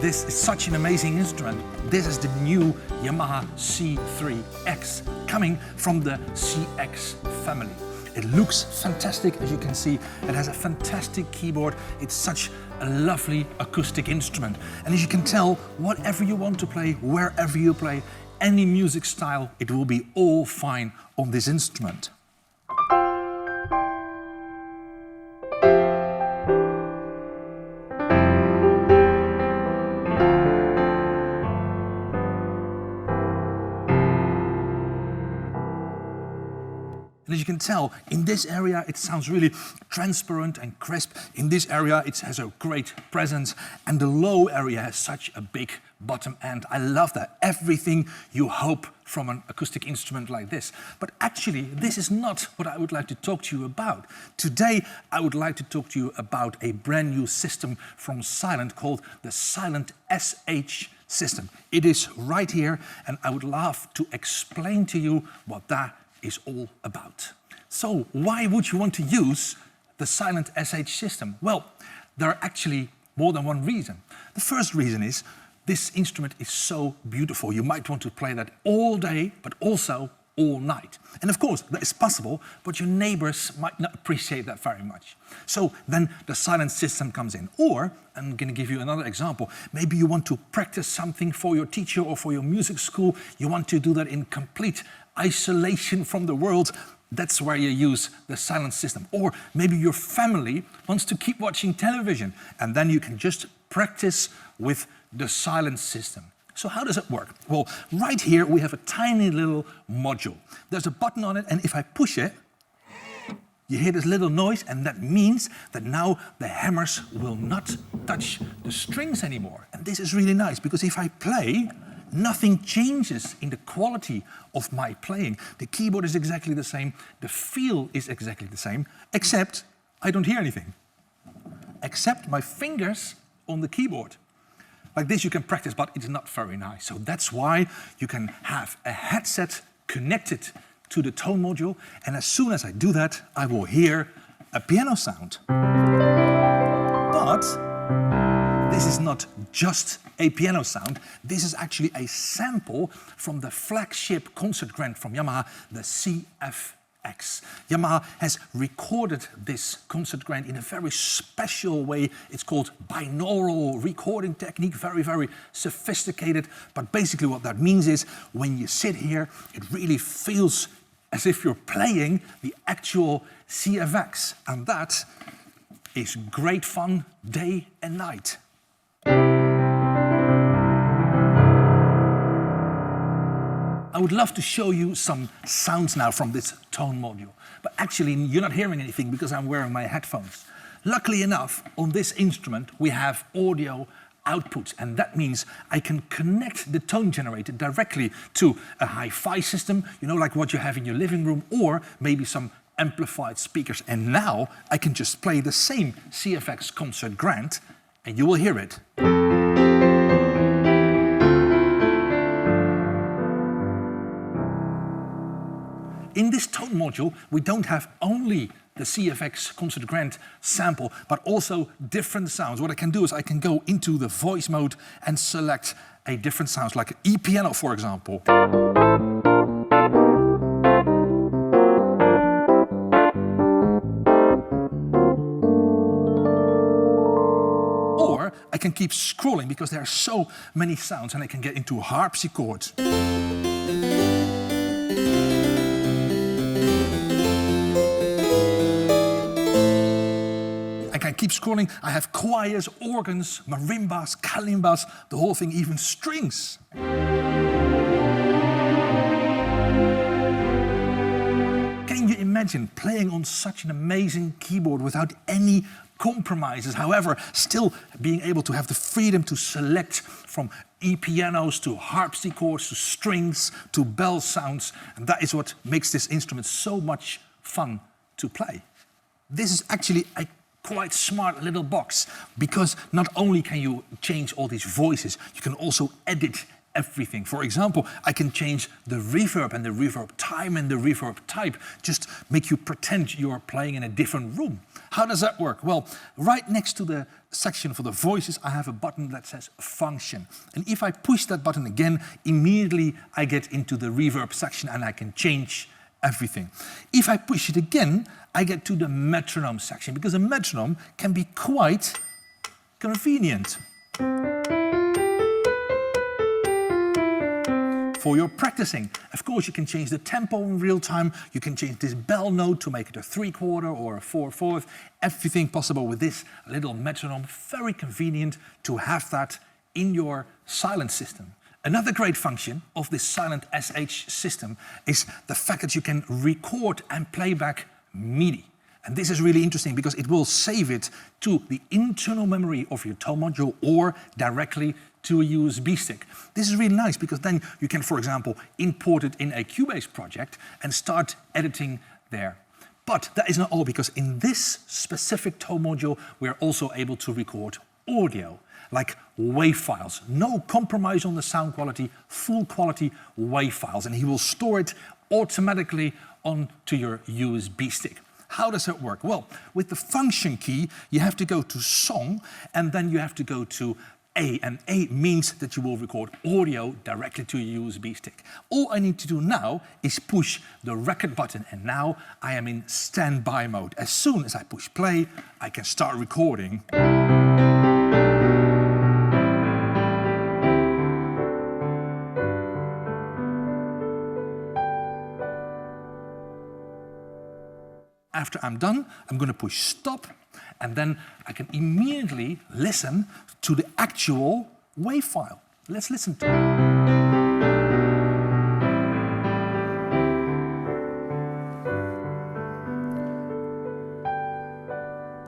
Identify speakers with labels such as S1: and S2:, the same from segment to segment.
S1: This is such an amazing instrument. This is the new Yamaha C3X, coming from the CX family. It looks fantastic, as you can see. It has a fantastic keyboard. It's such a lovely acoustic instrument. And as you can tell, whatever you want to play, wherever you play, any music style, it will be all fine on this instrument. And as you can tell, in this area it sounds really transparent and crisp. In this area it has a great presence, and the low area has such a big bottom end. I love that. Everything you hope from an acoustic instrument like this. But actually, this is not what I would like to talk to you about. Today, I would like to talk to you about a brand new system from Silent called the Silent SH system. It is right here, and I would love to explain to you what that is all about. So why would you want to use the Silent SH system? Well, there are actually more than one reason. The first reason is this instrument is so beautiful. You might want to play that all day, but also all night. And of course, that is possible, but your neighbors might not appreciate that very much. So then the Silent system comes in. Or, I'm going to give you another example, maybe you want to practice something for your teacher or for your music school. You want to do that in complete isolation from the world. That's where you use the Silent system. Or maybe your family wants to keep watching television, and then you can just practice with the Silent system. So how does it work? Well, right here we have a tiny little module. There's a button on it, and if I push it, you hear this little noise, and that means that now the hammers will not touch the strings anymore. And this is really nice, because if I play, nothing changes in the quality of my playing. The keyboard is exactly the same, the feel is exactly the same, except I don't hear anything. Except my fingers on the keyboard. Like this you can practice, but it's not very nice. So that's why you can have a headset connected to the tone module, and as soon as I do that, I will hear a piano sound. But this is not just a piano sound. This is actually a sample from the flagship concert grand from Yamaha, the CFX. Yamaha has recorded this concert grand in a very special way. It's called binaural recording technique, very, very sophisticated. But basically what that means is when you sit here, it really feels as if you're playing the actual CFX. And that is great fun day and night. I would love to show you some sounds now from this tone module, but actually you're not hearing anything because I'm wearing my headphones. Luckily enough, on this instrument we have audio output, and that means I can connect the tone generator directly to a hi-fi system, you know, like what you have in your living room, or maybe some amplified speakers, and now I can just play the same CFX concert grand and you will hear it. In this tone module, we don't have only the CFX Concert Grand sample, but also different sounds. What I can do is I can go into the voice mode and select a different sound, like E-piano, for example. Or I can keep scrolling because there are so many sounds, and I can get into harpsichords. I keep scrolling. I have choirs, organs, marimbas, kalimbas, the whole thing, even strings. Can you imagine playing on such an amazing keyboard without any compromises, however, still being able to have the freedom to select from E-pianos to harpsichords to strings to bell sounds, and that is what makes this instrument so much fun to play. This is actually a quite smart little box, because not only can you change all these voices, you can also edit everything. For example, I can change the reverb and the reverb time and the reverb type, just make you pretend you're playing in a different room. How does that work? Well, right next to the section for the voices, I have a button that says function. And if I push that button again, immediately I get into the reverb section and I can change everything. If I push it again, I get to the metronome section, because a metronome can be quite convenient for your practicing. Of course, you can change the tempo in real time. You can change this bell note to make it a 3/4 or a 4/4. Everything possible with this little metronome. Very convenient to have that in your silent system. Another great function of this Silent SH system is the fact that you can record and play back MIDI. And this is really interesting because it will save it to the internal memory of your tone module or directly to a USB stick. This is really nice because then you can, for example, import it in a Cubase project and start editing there. But that is not all, because in this specific tone module, we're also able to record audio, like WAV files. No compromise on the sound quality, full quality WAV files. And he will store it automatically onto your USB stick. How does that work? Well, with the function key, you have to go to Song, and then you have to go to A, and A means that you will record audio directly to your USB stick. All I need to do now is push the record button, and now I am in standby mode. As soon as I push play, I can start recording. After I'm done, I'm going to push stop, and then I can immediately listen to the actual WAV file. Let's listen to it.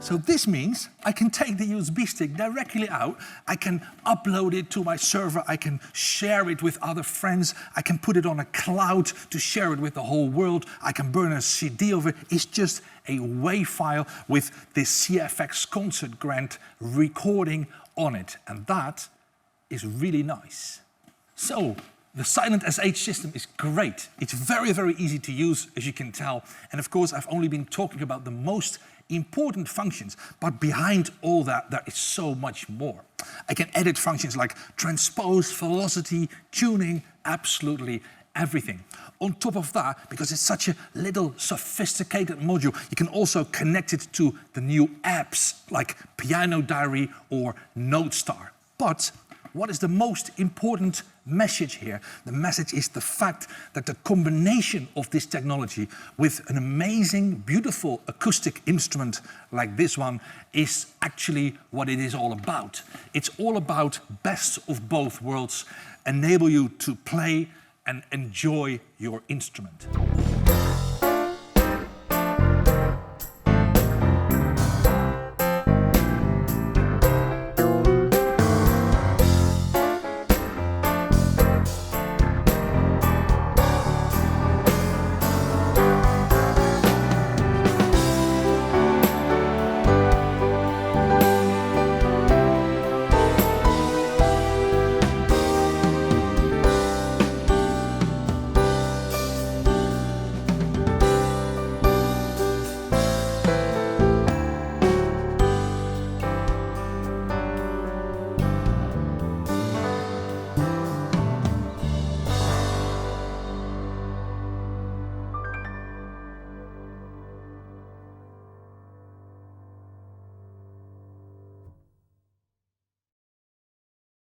S1: So this means I can take the USB stick directly out, I can upload it to my server, I can share it with other friends, I can put it on a cloud to share it with the whole world, I can burn a CD of it. It's just a WAV file with this CFX Concert Grant recording on it, and that is really nice. So the Silent SH system is great. It's very, very easy to use, as you can tell. And of course, I've only been talking about the most important functions, but behind all that, there is so much more. I can edit functions like transpose, velocity, tuning, absolutely everything. On top of that, because it's such a little sophisticated module, you can also connect it to the new apps like Piano Diary or NoteStar. But what is the most important message here? The message is the fact that the combination of this technology with an amazing, beautiful acoustic instrument like this one is actually what it is all about. It's all about best of both worlds, enable you to play and enjoy your instrument.